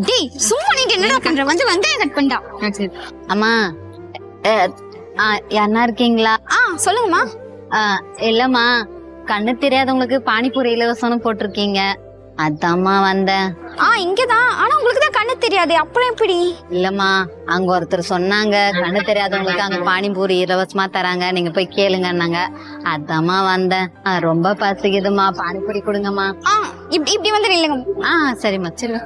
டேய் சும்மா நீங்க என்னடா பண்ற? வந்து வெங்காயம் கட் பண்ணடா. சரி. அம்மா யாருன்னா இருக்கீங்களா? சொல்லுங்கம்மா. இல்லம்மா, கண்ணு தெரியாதவங்களுக்கு பானிபூரி இலவசம்னு போட்டிருக்கீங்க, அதாம்மா வந்தேன். இங்கதான். ஆனா உங்களுக்கு தான் கண்ணு தெரியாது, அப்புறம் எப்படி? இல்லம்மா, அங்க ஒருத்தர் சொன்னாங்க கண்ணு தெரியாதவங்களுக்கு அங்க பானிபூரி இலவசமா தராங்க, நீங்க போய் கேளுங்கன்னாங்க, அதாம்மா வந்தேன். ரொம்ப பசிக்குதுமா, பானிபூரி கொடுங்கம்மா. இப்படி வந்து இல்லைங்க. சரிம்மா, சரி.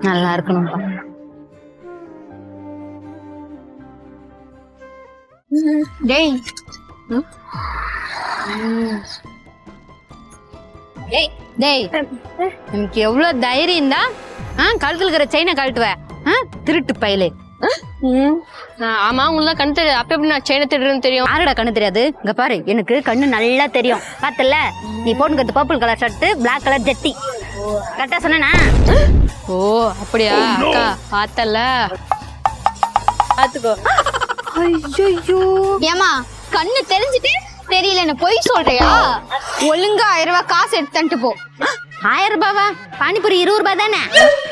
நல்லா இருக்கணும்ப்பா. டேய் டேய் எனக்கு எவ்வளவு தைரியம் தான் கழுத்துல இருக்கிற செயினை கழட்டுவ? திருட்டு பையலே. ஆமா, உங்களுக்கு கண்ணு தெரியாது. அப்ப எப்படி நான் செயினை திருடுன்னு தெரியும்? யாருடா கண்ணு தெரியாது? இங்க பாரு, எனக்கு கண்ணு நல்லா தெரியும். பாத்தல, நீ போட்டுக்கிறது purple colour shirt, black colour ஜட்டி. கரெக்டா சொன்னா? ஓ அப்படியா அக்கா, பார்த்தல பாத்துக்கோ. ஐயோ ஏமா, கண்ணு தெரிஞ்சுட்டு தெரியலன்னு பொய் சொல்றியா? ஒழுங்கா 1000 ரூபாய் காசு எடுத்துட்டு போ. 1000 ரூபாவா? பானிபூரி 20 ரூபாய் தானே?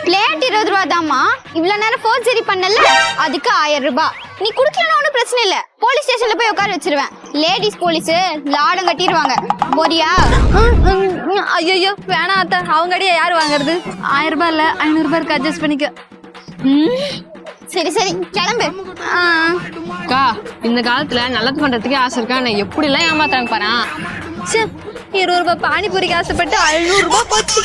பிளேட் 20 ரூபாய் தாமா. இவ்வளவு நேரம் ஃபோர்ஜரி பண்ணல, அதுக்கு 1000 ரூபாய். நீ குடுக்கலன்னு ஒன்னும் பிரச்சனை இல்ல, போலீஸ் ஸ்டேஷன்ல போய் உட்கார வச்சிருவேன். லேடிஸ் போலீஸ் லாடம் கட்டிடுவாங்க. போறியா? ஐயோ வேணாம் அத்தை, அவங்க அடியா யாரு வாங்குறது? 1000 ரூபாய் இல்ல, 500 ரூபாய்க்கு அட்ஜஸ்ட் பண்ணிக்க. சரி சரி கிளம்பு. அக்கா, இந்த காலத்துல நல்லது பண்றதுக்கே ஆசை இருக்கா, நான் எப்படி எல்லாம் ஏமாத்தாங்க பாரு. 20 ரூபாய் பானிபூரிக்கு ஆசைப்பட்டு 500 ரூபாய் போச்சு.